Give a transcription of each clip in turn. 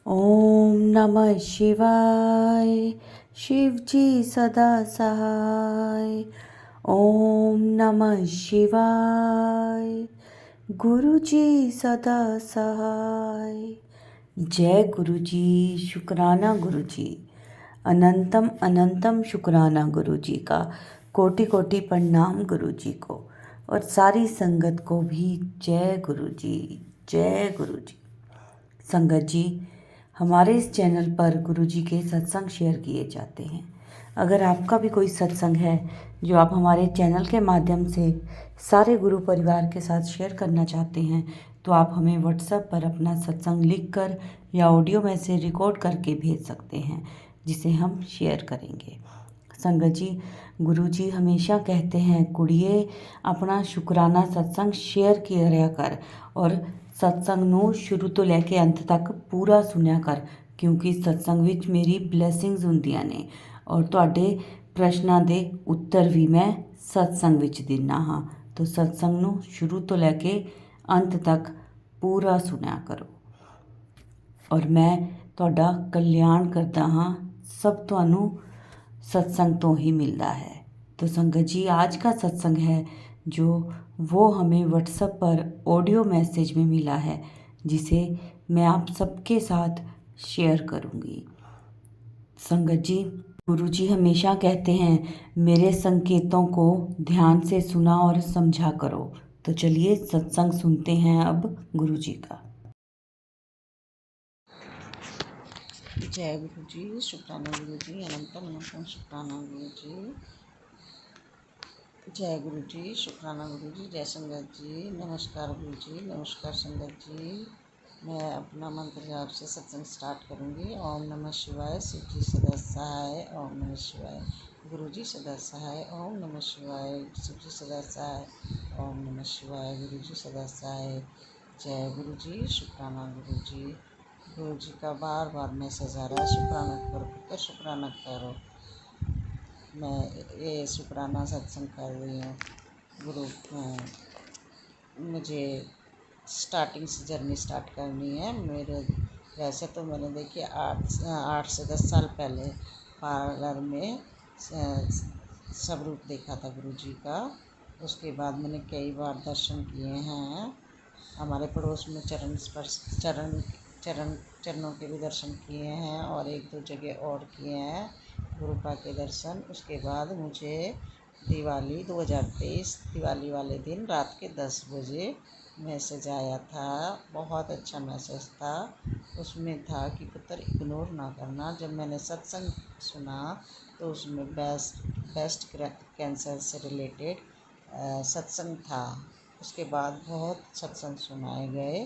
ओम नमः शिवाय। शिव जी सदा सहाय। ओम नमः शिवाय। गुरु जी सदा सहाय। जय गुरु जी। शुक्राना गुरु जी। अनंतम अनंतम शुक्राना गुरु जी का। कोटि कोटि प्रणाम गुरु जी को और सारी संगत को भी जय गुरु जी। जय गुरु जी। संगत जी, हमारे इस चैनल पर गुरु जी के सत्संग शेयर किए जाते हैं। अगर आपका भी कोई सत्संग है जो आप हमारे चैनल के माध्यम से सारे गुरु परिवार के साथ शेयर करना चाहते हैं तो आप हमें व्हाट्सएप पर अपना सत्संग लिखकर या ऑडियो मैसेज रिकॉर्ड करके भेज सकते हैं, जिसे हम शेयर करेंगे। संगत जी, गुरु जी हमेशा कहते हैं कुड़िए अपना शुक्राना सत्संग शेयर किया कर और सत्संग ਨੂੰ ਸ਼ੁਰੂ ਤੋਂ ਲੈ ਕੇ ਅੰਤ ਤੱਕ ਪੂਰਾ ਸੁਣਿਆ ਕਰ, ਕਿਉਂਕਿ ਸਤਸੰਗ ਵਿੱਚ ਮੇਰੀ ਬਲੇਸਿੰਗਸ ਹੁੰਦੀਆਂ ਨੇ ਔਰ ਤੁਹਾਡੇ ਪ੍ਰਸ਼ਨਾਂ ਦੇ ਉੱਤਰ ਵੀ ਮੈਂ ਸਤਸੰਗ ਵਿੱਚ ਦਿੰਦਾ ਹਾਂ। ਤਾਂ ਸਤਸੰਗ ਨੂੰ ਸ਼ੁਰੂ ਤੋਂ ਲੈ ਕੇ ਅੰਤ ਤੱਕ ਪੂਰਾ ਸੁਣਿਆ ਕਰੋ ਔਰ ਮੈਂ ਤੁਹਾਡਾ ਕਲਿਆਣ ਕਰਦਾ ਹਾਂ। सब ਤੁਹਾਨੂੰ सत्संग तो ही मिलता है। तो संगत जी, आज का सत्संग है जो वो हमें व्हाट्सएप पर ऑडियो मैसेज में मिला है, जिसे मैं आप सबके साथ शेयर करूँगी। संगत जी, गुरु जी हमेशा कहते हैं मेरे संकेतों को ध्यान से सुना और समझा करो। तो चलिए सत्संग सुनते हैं अब गुरु जी का। जय गुरु जी। शुक्राना गुरु जी। अनंतम अनंतम शुक्राना गुरु जी। जय गुरु जी। शुक्राना गुरु जी। जय संगत जी। नमस्कार गुरु जी। नमस्कार संगत जी। मैं अपना मंत्र जाप से सत्संग स्टार्ट करूँगी। ओम नमः शिवाय। शिव जी सदा सहाय। ओम नमः शिवाय। गुरु जी सदा सहाय। ओम नमः शिवाय। शिव जी सदा सहाय। ओम नमः शिवाय। गुरु जी सदा सहाय। जय गुरु जी। शुक्राना गुरु जी। गुरु जी का बार बार मैसेज आ रहा है, शुक्राना करो पुत्र, शुक्राना करो। मैं ये शुक्राना सत्संग कर रही हूँ। गुरु मुझे स्टार्टिंग से जर्नी स्टार्ट करनी है। मेरे वैसे तो मैंने देखिए 8 से 10 साल पहले पार्लर में स्वरूप देखा था गुरु जी का। उसके बाद मैंने कई बार दर्शन किए हैं। हमारे पड़ोस में चरणों के भी दर्शन किए हैं और एक दो जगह और किए हैं गुरुपा के दर्शन। उसके बाद मुझे दिवाली 2023 दिवाली वाले दिन रात के 10 बजे मैसेज आया था। बहुत अच्छा मैसेज था। उसमें था कि पुत्र इग्नोर ना करना। जब मैंने सत्संग सुना तो उसमें बेस्ट कैंसर से रिलेटेड सत्संग था। उसके बाद बहुत सत्संग सुनाए गए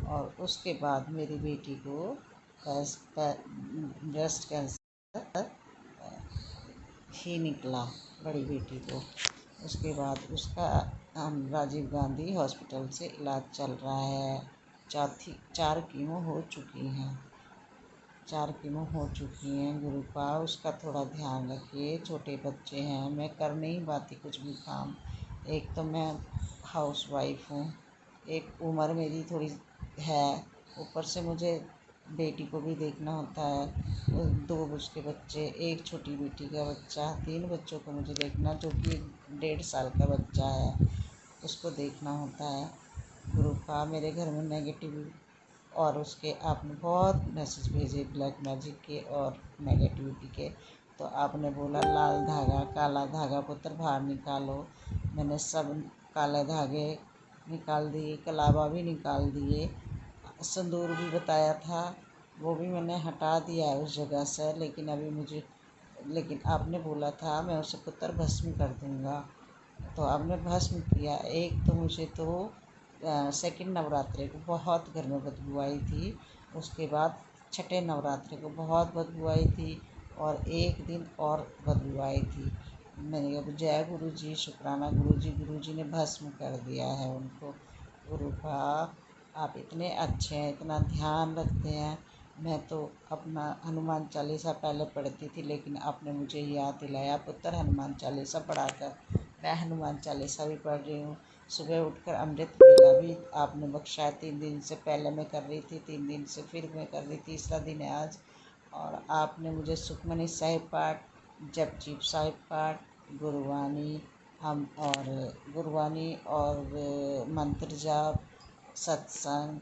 और उसके बाद मेरी बेटी को ब्रेस्ट कैंसर ही निकला, बड़ी बेटी को। उसके बाद उसका राजीव गांधी हॉस्पिटल से इलाज चल रहा है। 4 कीमो हो चुकी हैं। 4 कीमो हो चुकी हैं। गुरुपा उसका थोड़ा ध्यान रखिए। छोटे बच्चे हैं, मैं कर नहीं पाती कुछ भी काम। एक तो मैं हाउस वाइफ हूँ, एक उम्र मेरी थोड़ी है, ऊपर से मुझे बेटी को भी देखना होता है। 2 उसके बच्चे, एक छोटी बेटी का बच्चा, 3 बच्चों को मुझे देखना, जो कि 1.5 साल का बच्चा है, उसको देखना होता है। गुरुपा मेरे घर में नेगेटिव और उसके आपने बहुत मैसेज भेजे ब्लैक मैजिक के और नेगेटिविटी के। तो आपने बोला लाल धागा काला धागा पुत्र बाहर निकालो। मैंने सब काले धागे निकाल दिए, कलावा भी निकाल दिए, सिंदूर भी बताया था, वो भी मैंने हटा दिया है उस जगह से। लेकिन आपने बोला था मैं उसे पुत्र भस्म कर दूँगा, तो आपने भस्म किया। एक तो मुझे तो सेकंड नवरात्रि को बहुत घर में बदबू आई थी। उसके बाद छठे नवरात्रि को बहुत बदबू आई थी और एक दिन और बदबू आई थी। मैंने कहा जय गुरु जी। शुक्राना गुरु जी ने भस्म कर दिया है उनको। गुरुपा आप इतने अच्छे हैं, इतना ध्यान रखते हैं। मैं तो अपना हनुमान चालीसा पहले पढ़ती थी, लेकिन आपने मुझे याद दिलाया पुत्र हनुमान चालीसा पढ़ा कर। मैं हनुमान चालीसा भी पढ़ रही हूँ। सुबह उठकर अमृत वेला भी आपने बख्शा है। 3 दिन से पहले मैं कर रही थी, 3 दिन से फिर मैं कर रही, तीसरा दिन है आज। और आपने मुझे सुखमनी साहिब पाठ, जपजी साहिब पाठ, गुरबानी हम और गुरबानी और मंत्र जाप, सत्संग,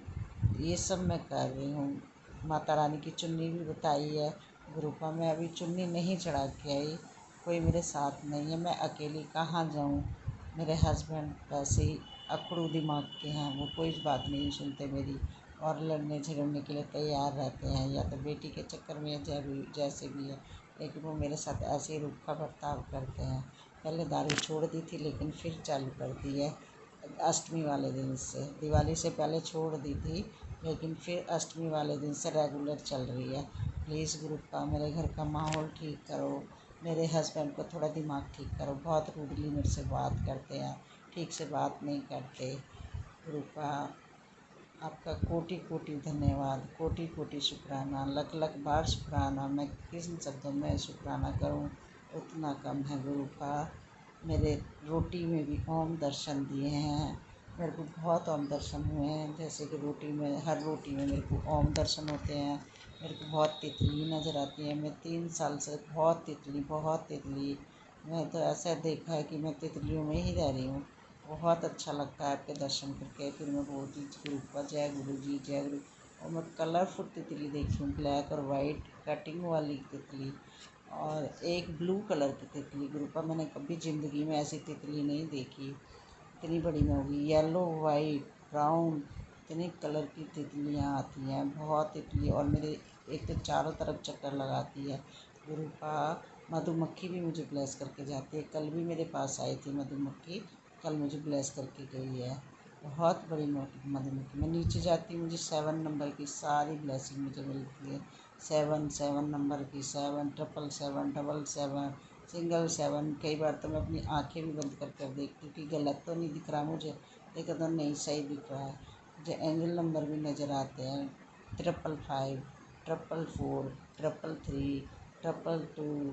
ये सब मैं कर रही हूँ। माता रानी की चुन्नी भी बताई है। गुरुपा मैं अभी चुन्नी नहीं चढ़ा के आई, कोई मेरे साथ नहीं है, मैं अकेली कहाँ जाऊँ। मेरे हस्बैंड वैसे ही अकड़ू दिमाग के हैं, वो कोई बात नहीं सुनते मेरी और लड़ने झगड़ने के लिए तैयार रहते हैं, या तो बेटी के चक्कर में या जैसे भी है, लेकिन वो मेरे साथ ऐसे ही रूखा बर्ताव करते हैं। पहले दारू छोड़ दी थी लेकिन फिर चालू कर दी है अष्टमी वाले दिन से। दिवाली से पहले छोड़ दी थी लेकिन फिर अष्टमी वाले दिन से रेगुलर चल रही है। प्लीज़ गुरुपा मेरे घर का माहौल ठीक करो, मेरे हस्बैंड को थोड़ा दिमाग ठीक करो, बहुत रूडली मेरे से बात करते हैं, ठीक से बात नहीं करते। गुरुपा आपका कोटि कोटि धन्यवाद, कोटि कोटि शुक्राना, लख लख बार शुक्राना। मैं किस शब्दों में शुक्राना करूं उतना कम है गुरुपा। मेरे रोटी में भी ओम दर्शन दिए हैं, मेरे को बहुत ओम दर्शन हुए हैं। जैसे कि रोटी में, हर रोटी में मेरे को ओम दर्शन होते हैं। मेरे को बहुत तितली नज़र आती है। मैं 3 साल से बहुत तितली, मैं तो ऐसा देखा है कि मैं तितलियों में ही रह रही हूँ। बहुत अच्छा लगता है आपके दर्शन करके। फिर मैं बोलती गुरुपा जय गुरु जी जय गुरु। और मैं कलरफुल तितली देखी हूँ, ब्लैक और वाइट कटिंग वाली तितली और एक ब्लू कलर की तितली। गुरुपा मैंने कभी ज़िंदगी में ऐसी तितली नहीं देखी, इतनी बड़ी में होगी। येलो वाइट ब्राउन इतनी कलर की तितलियाँ आती हैं, बहुत तितली। और मेरे एक तो चारों तरफ चक्कर लगाती है गुरुपा। मधुमक्खी भी मुझे ब्लेस करके जाती है, कल भी मेरे पास आई थी मधुमक्खी, कल मुझे ब्लेस करके गई है। बहुत बड़ी मधुमक्खी। मैं नीचे जाती हूँ, मुझे 7 नंबर की सारी ब्लेसिंग मुझे मिलती है। 7 नंबर की, 7 777 सिंगल 7। कई बार तो मैं अपनी आंखें भी बंद कर देखती हूँ कि गलत तो नहीं दिख रहा मुझे, लेकिन तो नहीं सही दिख रहा है। मुझे एंजल नंबर भी नज़र आते हैं, 555, 444, 333, 222,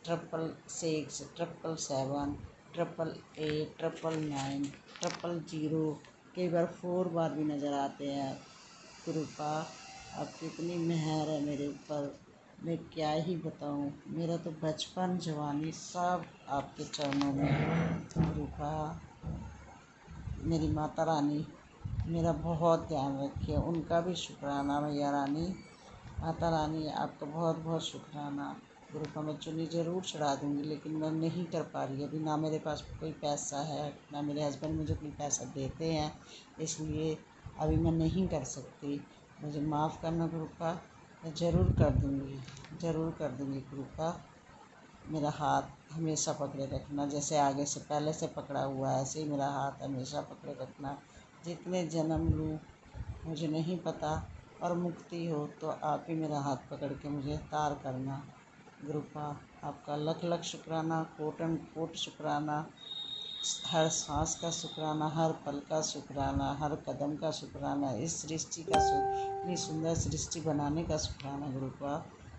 666, 777, 888, 999, 000। कई बार 4 बार भी नज़र आते हैं। कृपा आपकी इतनी मेहर है मेरे ऊपर, मैं क्या ही बताऊं। मेरा तो बचपन जवानी सब आपके चरणों में। कृपा मेरी माता रानी मेरा बहुत ध्यान रखिए, उनका भी शुक्राना मैया रानी। माता रानी आपका बहुत बहुत शुक्राना। गुरु का मैं चुन्नी ज़रूर चढ़ा दूँगी, लेकिन मैं नहीं कर पा रही अभी, ना मेरे पास कोई पैसा है, ना मेरे हस्बैंड मुझे कोई पैसा देते हैं, इसलिए अभी मैं नहीं कर सकती। मुझे माफ़ करना गुरु का, मैं ज़रूर कर दूँगी, ज़रूर कर दूँगी गुरु का। मेरा हाथ हमेशा पकड़े रखना, जैसे आगे से पहले से पकड़ा हुआ है ऐसे ही मेरा हाथ हमेशा पकड़े रखना। जितने जन्म लूँ मुझे नहीं पता, और मुक्ति हो तो आप ही मेरा हाथ पकड़ के मुझे तार करना। गुरुपा आपका लख लख शुक्राना, कोटन कोट शुक्राना, हर सांस का शुक्राना, हर पल का शुक्राना, हर कदम का शुक्राना, इस सृष्टि का इतनी सुंदर सृष्टि बनाने का शुक्राना गुरुपा।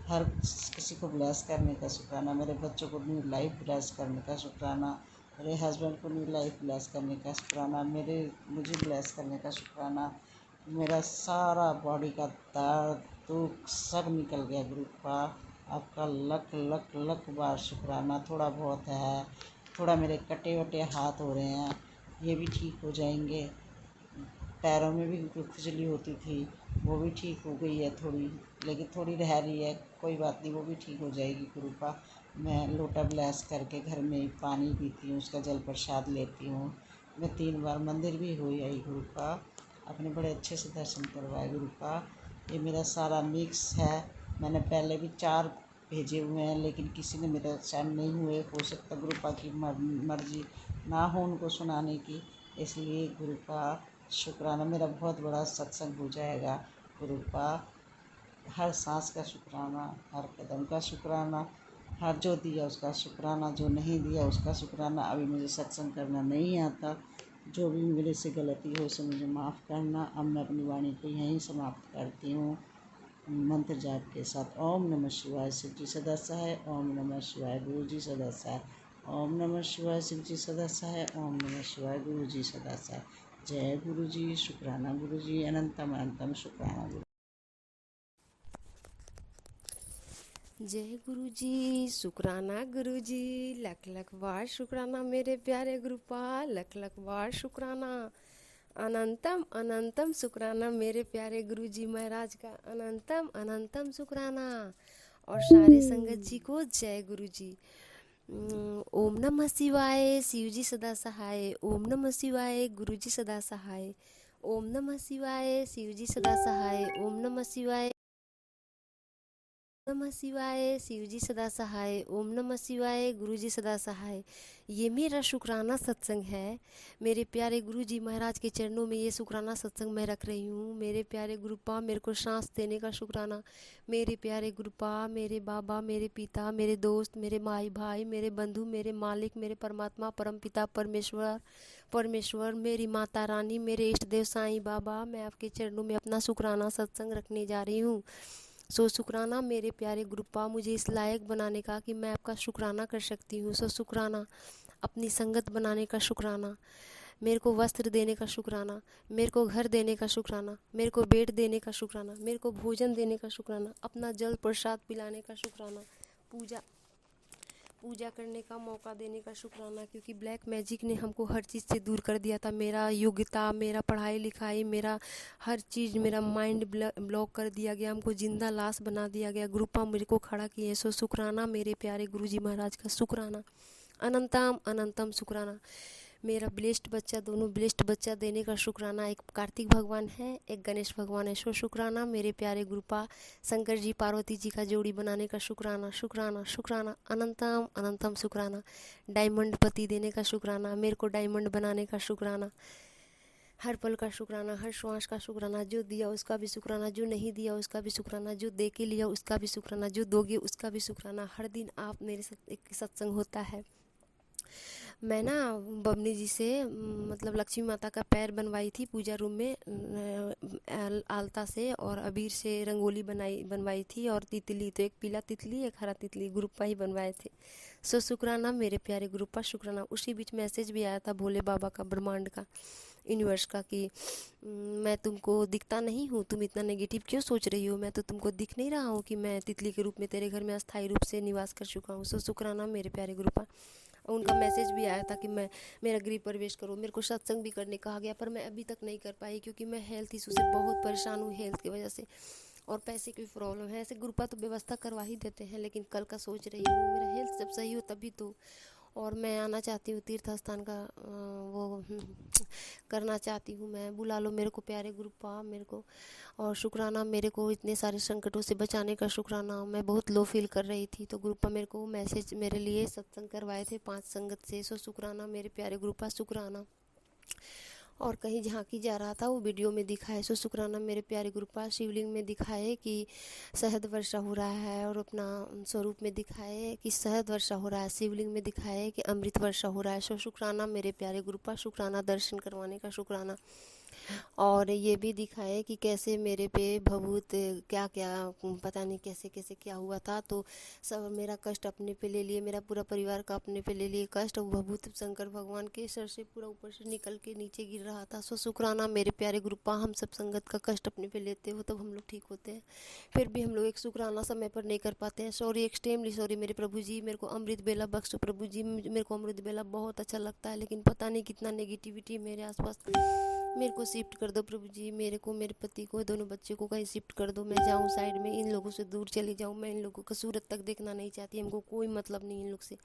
हर किसी को ब्लेस करने का शुक्राना, मेरे बच्चों को न्यू लाइफ ब्लेस करने का शुक्राना, मेरे हस्बैंड को न्यू लाइफ ब्लेस करने का शुक्राना, मुझे ब्लेस करने का शुक्राना। मेरा सारा बॉडी का दर्द दुख सब निकल गया गुरुपा। आपका लख लख लख बार शुक्राना। थोड़ा बहुत है, थोड़ा मेरे कटे वटे हाथ हो रहे हैं, ये भी ठीक हो जाएंगे। पैरों में भी खुजली होती थी, वो भी ठीक हो गई है थोड़ी, लेकिन थोड़ी रह रही है, कोई बात नहीं, वो भी ठीक हो जाएगी गुरुपा। मैं लोटा ब्लेस करके घर में ही पानी पीती हूँ, उसका जल प्रसाद लेती हूँ। मैं 3 बार मंदिर भी हो आई गुरुपा, आपने बड़े अच्छे से दर्शन करवाए गुरुपा। ये मेरा सारा मिक्स है, मैंने पहले भी 4 भेजे हुए हैं, लेकिन किसी ने मेरे सेंड नहीं हुए। हो सकता गुरुपा की मर्जी ना हो उनको सुनाने की, इसलिए गुरुपा शुक्राना। मेरा बहुत बड़ा सत्संग हो जाएगा गुरुपा। हर सांस का शुक्राना, हर कदम का शुक्राना, हर जो दिया उसका शुक्राना, जो नहीं दिया उसका शुक्राना। अभी मुझे सत्संग करना नहीं आता, जो भी मेरे से गलती हो उसे मुझे माफ़ करना। अब मैं अपनी वाणी को यहीं समाप्त करती हूँ मंत्र जाप के साथ। ओम नमः शिवाय। शिव जी सदा सहाय। ओम नमः शिवाय। गुरु जी सदा सहाय। ओम नमः शिवाय, शिव जी सदा सहाय। ओम नमः शिवाय, गुरु जी सदा सहाय। जय गुरु जी, शुक्राना गुरु जी, अनंतम अनंतम शुक्राना गुरु। जय गुरु जी, शुक्राना गुरु जी, लख लख बार शुक्राना मेरे प्यारे गुरुपा, लख लख बार शुक्राना। अनंतम अनंतम शुक्राना मेरे प्यारे गुरु जी महाराज का, अनंतम अनंतम शुक्राना। और सारे संगत जी को जय गुरु जी। ओम नमः शिवाय, शिव जी सदा सहाय। ओम नमः शिवाय, गुरु जी सदा सहाय। ओम नमः शिवाय, शिव जी सदा सहाय। ओम नमः शिवाय, नमः शिवाय, शिव जी सदा सहाय। ओम नमः शिवाय, गुरु जी सदा सहाय। ये मेरा शुक्राना सत्संग है। मेरे प्यारे गुरु जी महाराज के चरणों में ये शुक्राना सत्संग मैं रख रही हूँ। मेरे प्यारे गुरुपा, मेरे को सांस देने का शुक्राना। मेरे प्यारे गुरुपा, मेरे बाबा, मेरे पिता, मेरे दोस्त, मेरे माई भाई, मेरे बंधु, मेरे मालिक, मेरे परमात्मा, परम पिता परमेश्वर, मेरी माता रानी, मेरे इष्ट देव साईं बाबा, मैं आपके चरणों में अपना शुक्राना सत्संग रखने जा रही हूँ। सो शुक्राना मेरे प्यारे गुरुपा, मुझे इस लायक बनाने का कि मैं आपका शुक्राना कर सकती हूँ। सो शुक्राना अपनी संगत बनाने का शुक्राना, मेरे को वस्त्र देने का शुक्राना, मेरे को घर देने का शुक्राना, मेरे को बेड देने का शुक्राना, मेरे को भोजन देने का शुक्राना, अपना जल प्रसाद पिलाने का शुक्राना, पूजा करने का मौका देने का शुक्राना। क्योंकि ब्लैक मैजिक ने हमको हर चीज़ से दूर कर दिया था। मेरा योग्यता, मेरा पढ़ाई लिखाई, मेरा हर चीज़, मेरा माइंड ब्लॉक कर दिया गया। हमको जिंदा लाश बना दिया गया। ग्रुपा मेरे को खड़ा किए। सो शुक्राना मेरे प्यारे गुरुजी महाराज का, शुक्राना अनंतम अनंतम शुक्राना। मेरा ब्लेस्ड बच्चा, दोनों ब्लेस्ड बच्चा देने का शुक्राना। एक कार्तिक भगवान है, एक गणेश भगवान है। सो शुक्राना मेरे प्यारे गुरुपा, शंकर जी पार्वती जी का जोड़ी बनाने का शुक्राना, शुक्राना शुक्राना अनंतम अनंतम शुक्राना। डायमंड पति देने का शुक्राना, मेरे को डायमंड बनाने का शुक्राना। हर पल का शुक्राना, हर श्वास का शुक्राना। जो दिया उसका भी शुक्राना, जो नहीं दिया उसका भी शुक्राना, जो दे के लिया उसका भी शुक्राना, जो दोगे उसका भी शुक्राना। हर दिन आप मेरे साथ एक सत्संग होता है। मैं ना बबनी जी से मतलब लक्ष्मी माता का पैर बनवाई थी पूजा रूम में, आलता से और अबीर से रंगोली बनवाई थी। और तितली, तो एक पीला तितली एक हरा तितली ग्रुप्पा ही बनवाए थे। सो शुक्राना मेरे प्यारे ग्रुप्पा, शुक्राना। उसी बीच मैसेज भी आया था भोले बाबा का, ब्रह्मांड का, यूनिवर्स का, कि मैं तुमको दिखता नहीं हूँ, तुम इतना नेगेटिव क्यों सोच रही हो। मैं तो तुमको दिख नहीं रहा हूँ कि मैं तितली के रूप में तेरे घर में अस्थायी रूप से निवास कर चुका हूँ। सो शुक्राना मेरे प्यारे ग्रुप्पा। उनका मैसेज भी आया था कि मैं मेरा गृह प्रवेश करो। मेरे को सत्संग भी करने कहा गया, पर मैं अभी तक नहीं कर पाई क्योंकि मैं हेल्थ इशू से बहुत परेशान हूँ, हेल्थ की वजह से, और पैसे की प्रॉब्लम है। ऐसे ग्रुपा तो व्यवस्था करवा ही देते हैं, लेकिन कल का सोच रही हूँ, मेरा हेल्थ जब सही हो तभी तो। और मैं आना चाहती हूँ तीर्थ स्थान का करना चाहती हूँ। मैं बुला लो मेरे को प्यारे ग्रुपा, मेरे को। और शुक्राना मेरे को इतने सारे संकटों से बचाने का शुक्राना। मैं बहुत लो फील कर रही थी, तो ग्रुपा मेरे को मैसेज, मेरे लिए सत्संग करवाए थे 5 संगत से। सो शुक्राना मेरे प्यारे ग्रुपा, शुक्राना। और कहीं झांकी जा रहा था, वो वीडियो में दिखाए। सो शुक्राना मेरे प्यारे गुरुपा। शिवलिंग में दिखाए कि शहद वर्षा हो रहा है, और अपना स्वरूप में दिखाए कि शहद वर्षा हो रहा है, शिवलिंग में दिखाए कि अमृत वर्षा हो रहा है। सो शुक्राना मेरे प्यारे गुरुपा, शुक्राना दर्शन करवाने का शुक्राना। और ये भी दिखाए कि कैसे मेरे पे भभूत क्या क्या, पता नहीं कैसे कैसे क्या हुआ था। तो सब मेरा कष्ट अपने पे ले लिए, मेरा पूरा परिवार का अपने पे ले लिए कष्ट। भभूत शंकर भगवान के सर से पूरा ऊपर से निकल के नीचे गिर रहा था। सो शुक्राना मेरे प्यारे गुरुपा, हम सब संगत का कष्ट अपने पे लेते हो तब हम लोग ठीक होते हैं। फिर भी हम लोग एक शुक्राना समय पर नहीं कर पाते हैं। सॉरी, एक्सट्रीमली सॉरी मेरे प्रभु जी। मेरे को अमृत बेला बख्शो प्रभु जी। मेरे को अमृत बेला बहुत अच्छा लगता है, लेकिन पता नहीं कितना नेगेटिविटी मेरे आसपास। मेरे को शिफ्ट कर दो प्रभु जी, मेरे को, मेरे पति को, दोनों बच्चे को कहीं शिफ्ट कर दो। मैं जाऊँ साइड में, इन लोगों से दूर चली जाऊँ। मैं इन लोगों का सूरत तक देखना नहीं चाहती। हमको कोई मतलब नहीं इन लोग से।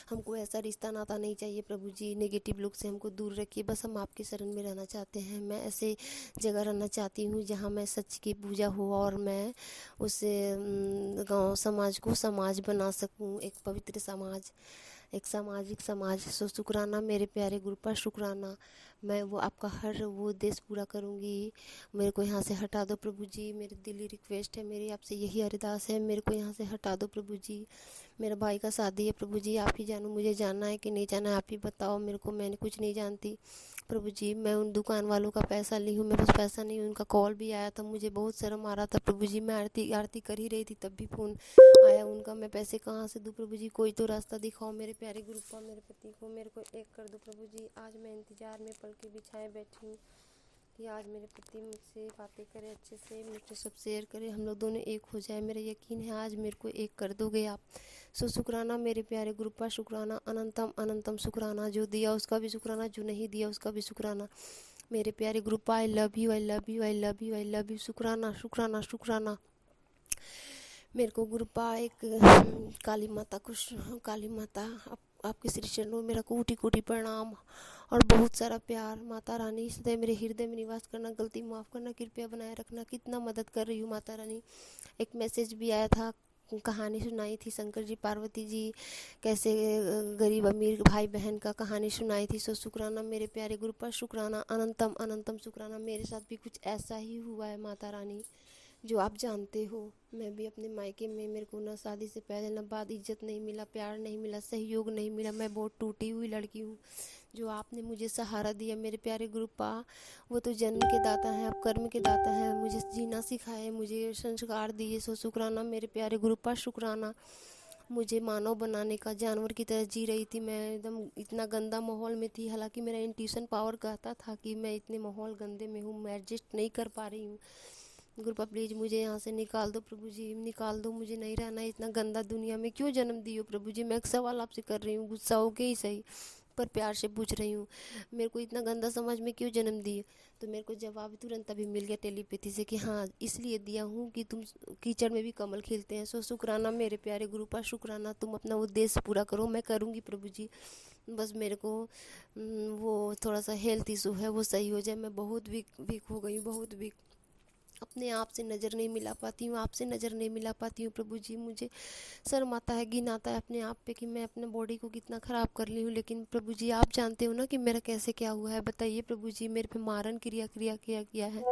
हमको ऐसा रिश्ता नाता नहीं चाहिए प्रभु जी। नेगेटिव लोग से हमको दूर रखिए। बस हम आपके शरण में रहना चाहते हैं। मैं ऐसे जगह रहना चाहती हूँ जहाँ मैं सच की पूजा हो, और मैं उस गाँव समाज को समाज बना सकूँ, एक पवित्र समाज, एक सामाजिक समाज। सो शुक्राना मेरे प्यारे गुरुपा, शुक्राना। मैं वो आपका हर वो उद्देश्य पूरा करूँगी। मेरे को यहाँ से हटा दो प्रभु जी, मेरी दिली रिक्वेस्ट है, मेरी आपसे यही अरदास है, मेरे को यहाँ से हटा दो प्रभु जी। मेरा भाई का शादी है प्रभु जी, आप ही जानो मुझे जाना है कि नहीं जाना है, आप ही बताओ मेरे को, मैंने कुछ नहीं जानती प्रभु जी। मैं उन दुकान वालों का पैसा ली हूँ, मेरे पास पैसा नहीं, उनका कॉल भी आया था, मुझे बहुत शर्म आ रहा था प्रभु जी। मैं आरती आरती कर ही रही थी तब भी फ़ोन आया उनका, मैं पैसे कहाँ से दूँ प्रभु जी, कोई तो रास्ता दिखाओ मेरे प्यारे गुरुपा, मेरे पति को मेरे को एक कर दो प्रभु जी। आज मैं इंतज़ार में पलके बिछाए बैठी हूँ कि आज मेरे पति मुझसे बातें करे, अच्छे से मुझसे सब शेयर करे, हम लोग दोनों एक हो जाए। मेरा यकीन है आज मेरे को एक कर दोगे आप। सो शुक्राना मेरे प्यारे गुरुपा, शुक्राना अनंतम अनंतम शुक्राना, जो दिया उसका भी शुक्राना, जो नहीं दिया उसका भी शुक्राना। मेरे प्यारे गुरुपा, I love you, I love you, I love you, I love you. शुक्राना शुक्राना शुक्राना। मेरे को गुरुपा एक काली माता को, काली माता आपके श्री चरणों में मेरा कोटि कोटि प्रणाम और बहुत सारा प्यार। माता रानी सदैव मेरे हृदय में निवास करना, गलती माफ़ करना, कृपया बनाए रखना। कितना मदद कर रही हूँ माता रानी। एक मैसेज भी आया था, कहानी सुनाई थी शंकर जी पार्वती जी कैसे गरीब अमीर भाई बहन का कहानी सुनाई थी। सो शुक्राना मेरे प्यारे गुरुपा, शुक्राना अनंतम अनंतम शुक्राना। मेरे साथ भी कुछ ऐसा ही हुआ है माता रानी, जो आप जानते हो। मैं भी अपने मायके में, मेरे को ना शादी से पहले ना बाद इज्जत नहीं मिला, प्यार नहीं मिला, सहयोग नहीं मिला। मैं बहुत टूटी हुई लड़की हूँ। जो आपने मुझे सहारा दिया मेरे प्यारे गुरुपा, वो तो जन्म के दाता हैं, आप कर्म के दाता हैं, मुझे जीना सिखाए, मुझे संस्कार दिए। सो शुक्राना मेरे प्यारे गुरुपा, शुक्राना। मुझे मानव बनाने का, जानवर की तरह जी रही थी मैं, एकदम इतना गंदा माहौल में थी। हालांकि मेरा इंट्यूशन पावर कहता था कि मैं इतने माहौल गंदे में हूँ, मैं एडजस्ट नहीं कर पा रही हूँ। गुरुपा प्लीज़ मुझे यहाँ से निकाल दो प्रभु जी, निकाल दो, मुझे नहीं रहना है इतना गंदा दुनिया में। क्यों जन्म दियो प्रभु जी। मैं एक सवाल आपसे कर रही हूँ, गुस्सा हो के ही सही, पर प्यार से पूछ रही हूँ। मेरे को इतना गंदा समाज में क्यों जन्म दिए। तो मेरे को जवाब तुरंत अभी मिल गया टेलीपैथी से कि हाँ इसलिए दिया हूँ कि तुम कीचड़ में भी कमल खिलते हैं। सो शुक्राना मेरे प्यारे गुरुपा, शुक्राना। तुम अपना उद्देश्य पूरा करो, मैं करूँगी प्रभु जी। बस मेरे को वो थोड़ा सा हेल्थ इशू है, वो सही हो जाए। मैं बहुत वीक हो गई हूँ, बहुत वीक। अपने आप से नज़र नहीं मिला पाती हूँ, आपसे नज़र नहीं मिला पाती हूँ प्रभु जी। मुझे शर्म आता है, घिन आता है अपने आप पे कि मैं अपने बॉडी को कितना ख़राब कर ली हूँ। लेकिन प्रभु जी आप जानते हो ना कि मेरा कैसे क्या हुआ है। बताइए प्रभु जी, मेरे पे मारन क्रिया किया है।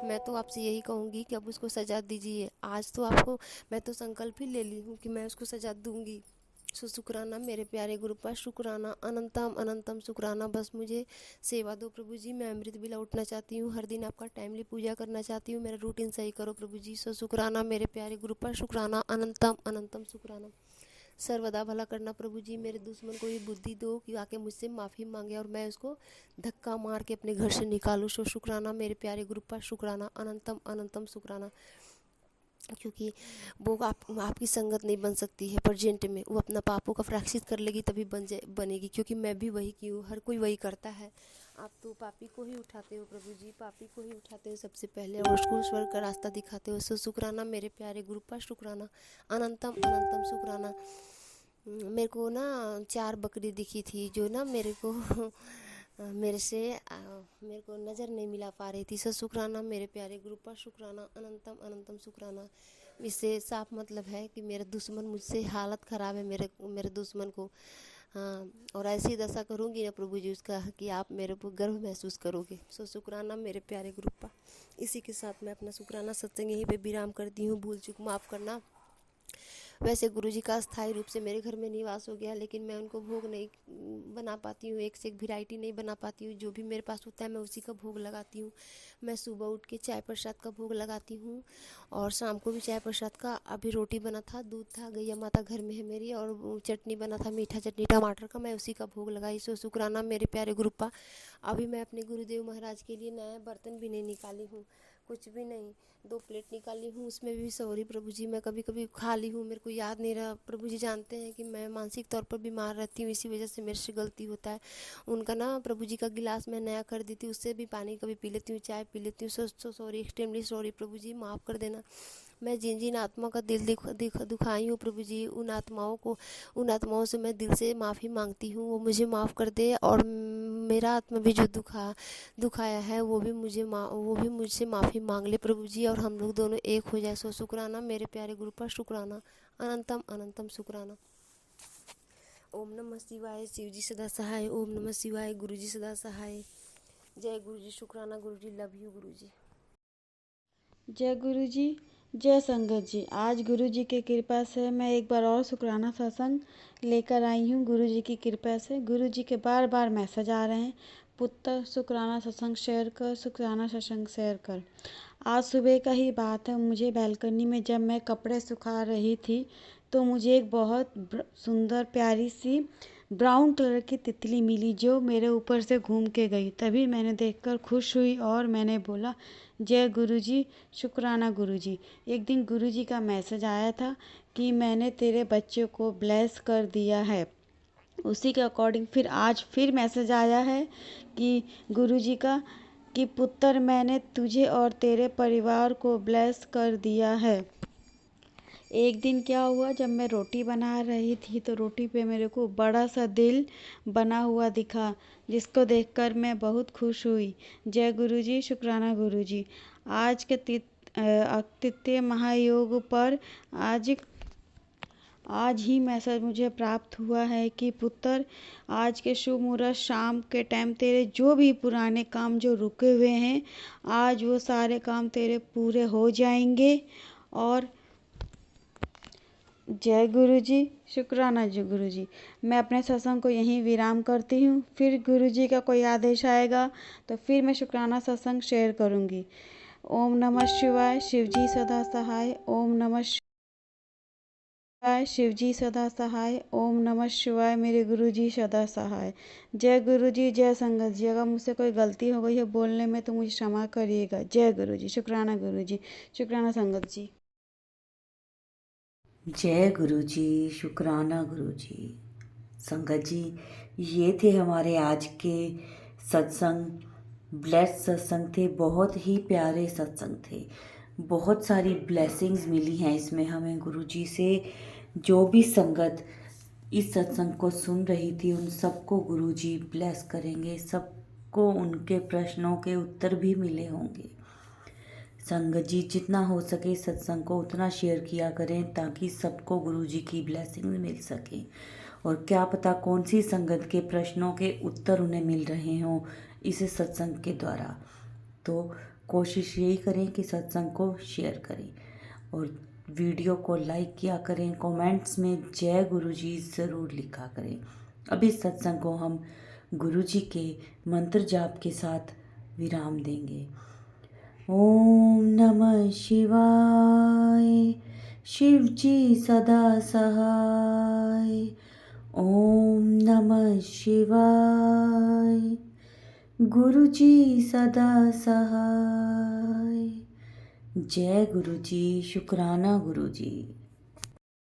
मैं तो आपसे यही कहूँगी कि अब उसको सज़ा दीजिए। आज तो आपको मैं तो संकल्प ही ले ली हूँ कि मैं उसको सज़ा दूँगी। सो शुक्राना मेरे प्यारे गुरुपा, शुक्राना अनंतम अनंतम शुक्राना। बस मुझे सेवा दो प्रभु जी, मैं अमृत बिला उठना चाहती हूँ, हर दिन आपका टाइमली पूजा करना चाहती हूँ, मेरा रूटीन सही करो प्रभु जी। सो शुक्राना मेरे प्यारे गुरुपा, शुक्राना अनंतम अनंतम शुक्राना। सर्वदा भला करना प्रभु जी। मेरे दुश्मन को ये बुद्धि दो कि आके मुझसे माफ़ी मांगे और मैं उसको धक्का मार के अपने घर से निकालूँ। सो शुक्राना मेरे प्यारे गुरुपा, शुक्राना अनंतम अनंतम शुक्राना। क्योंकि वो आपकी संगत नहीं बन सकती है प्रेजेंट में, वो अपना पापों का प्रायश्चित कर लेगी तभी बनेगी। क्योंकि मैं भी वही की हूँ, हर कोई वही करता है। आप तो पापी को ही उठाते हो प्रभु जी, पापी को ही उठाते हो सबसे पहले और उसको स्वर्ग का रास्ता दिखाते हो। सो शुक्राना मेरे प्यारे गुरुपा, शुक्राना अनंतम अनंतम शुक्राना। मेरे को ना 4 बकरी दिखी थी जो ना मेरे को मेरे को नज़र नहीं मिला पा रही थी। सो शुक्राना मेरे प्यारे गुरुपा, शुक्राना अनंतम अनंतम शुक्राना। इससे साफ मतलब है कि मेरा दुश्मन मुझसे हालत ख़राब है, मेरे दुश्मन को। हाँ, और ऐसी दशा करूँगी ना प्रभु जी उसका कि आप मेरे को गर्व महसूस करोगे। सो शुक्राना मेरे प्यारे गुरुपा। इसी के साथ मैं अपना शुक्राना सत्संग यहीं पे विराम करती हूँ। भूल चूक माफ़ करना। वैसे गुरुजी का स्थायी रूप से मेरे घर में निवास हो गया, लेकिन मैं उनको भोग नहीं बना पाती हूँ, एक से एक वैरायटी नहीं बना पाती हूँ। जो भी मेरे पास होता है मैं उसी का भोग लगाती हूँ। मैं सुबह उठ के चाय प्रसाद का भोग लगाती हूँ और शाम को भी चाय प्रसाद का। अभी रोटी बना था, दूध था, गैया माता घर में है मेरी, और चटनी बना था, मीठा चटनी टमाटर का, मैं उसी का भोग लगाई। सो शुक्राना मेरे प्यारे गुरुपा। अभी मैं अपने गुरुदेव महाराज के लिए नया बर्तन भी नहीं निकाली हूँ, कुछ भी नहीं। 2 प्लेट निकाली हूँ, उसमें भी सॉरी प्रभु जी, मैं कभी कभी खा ली हूँ, मेरे को याद नहीं रहा। प्रभु जी जानते हैं कि मैं मानसिक तौर पर बीमार रहती हूँ, इसी वजह से मेरे से गलती होता है। उनका ना प्रभु जी का गिलास मैं नया कर दी थी, उससे भी पानी कभी पी लेती हूँ, चाय पी लेती हूँ। सो सॉरी, एक्सट्रीमली सॉरी प्रभु जी, माफ़ कर देना। मैं जिन जिन आत्मा का दिल दुखाई हूँ प्रभु जी, उन आत्माओं से मैं दिल से माफ़ी मांगती हूँ, वो मुझे माफ़ कर दे। और मेरा आत्मा भी जो दुखाया है वो भी मुझसे माफ़ी मांग ले प्रभु जी, और हम लोग दोनों एक हो जाए। सो शुक्राना मेरे प्यारे गुरुपा, शुक्राना अनंतम अनंतम शुक्राना। ओम नमः शिवाय, शिव जी सदा सहाय। ओम नमः शिवाय, गुरु जी सदा सहाय। जय गुरु जी, शुक्राना गुरु जी, लव यू गुरु जी। जय गुरु जी, जय संगत जी। आज गुरु जी की कृपा से मैं एक बार और शुक्राना सत्संग लेकर आई हूँ। गुरु जी की कृपा से गुरु जी के बार बार मैसेज आ रहे हैं, पुत्र शुक्राना सत्संग शेयर कर, शुक्राना सत्संग शेयर कर। आज सुबह का ही बात है, मुझे बालकनी में जब मैं कपड़े सुखा रही थी तो मुझे एक बहुत सुंदर प्यारी सी ब्राउन कलर की तितली मिली जो मेरे ऊपर से घूम के गई। तभी मैंने देखकर खुश हुई और मैंने बोला जय गुरु जी, शुक्राना गुरु जी। एक दिन गुरु जी का मैसेज आया था कि मैंने तेरे बच्चे को ब्लेस कर दिया है। उसी के अकॉर्डिंग फिर आज फिर मैसेज आया है कि गुरु जी का कि पुत्र मैंने तुझे और तेरे परिवार को ब्लेस कर दिया है। एक दिन क्या हुआ, जब मैं रोटी बना रही थी तो रोटी पे मेरे को बड़ा सा दिल बना हुआ दिखा, जिसको देखकर मैं बहुत खुश हुई। जय गुरु जी, शुक्राना गुरु जी। आज के तृतीय महायोग पर आज ही मैसेज मुझे प्राप्त हुआ है कि पुत्र आज के शुभ मुहूर्त शाम के टाइम तेरे जो भी पुराने काम जो रुके हुए हैं आज वो सारे काम तेरे पूरे हो जाएंगे। और जय गुरु जी, शुक्राना जी गुरु जी। मैं अपने सत्संग को यहीं विराम करती हूँ। फिर गुरु जी का कोई आदेश आएगा तो फिर मैं शुक्राना सत्संग शेयर करूँगी। ओम नमः शिवाय, शिव जी सदा सहाय। ओम नमः शिवाय, शिव जी सदा सहाय। ओम नमः शिवाय, मेरे गुरु जी सदा सहाय। जय गुरु जी, जय संगत जी। अगर मुझसे कोई गलती हो गई है बोलने में तो मुझे क्षमा करिएगा। जय गुरु जी, शुक्राना गुरु जी, शुक्राना संगत जी। जय गुरु जी, शुक्राना गुरु जी। संगत जी, ये थे हमारे आज के सत्संग। ब्लेस्ड सत्संग थे, बहुत ही प्यारे सत्संग थे। बहुत सारी ब्लेसिंग्स मिली हैं इसमें हमें गुरु जी से। जो भी संगत इस सत्संग को सुन रही थी उन सबको गुरु जी ब्लेस करेंगे, सबको उनके प्रश्नों के उत्तर भी मिले होंगे। संगत जी, जितना हो सके सत्संग को उतना शेयर किया करें ताकि सबको गुरु जी की ब्लेसिंग मिल सके। और क्या पता कौन सी संगत के प्रश्नों के उत्तर उन्हें मिल रहे हों इस सत्संग के द्वारा। तो कोशिश यही करें कि सत्संग को शेयर करें और वीडियो को लाइक किया करें। कमेंट्स में जय गुरु जी ज़रूर लिखा करें। अब इस सत्संग को हम गुरु जी के मंत्र जाप के साथ विराम देंगे। ओम नमः शिवाय, शिव जी सदा सहाय। ओम नमः शिवाय, गुरु जी सदा सहाय। जय गुरु जी, शुक्राना गुरु जी।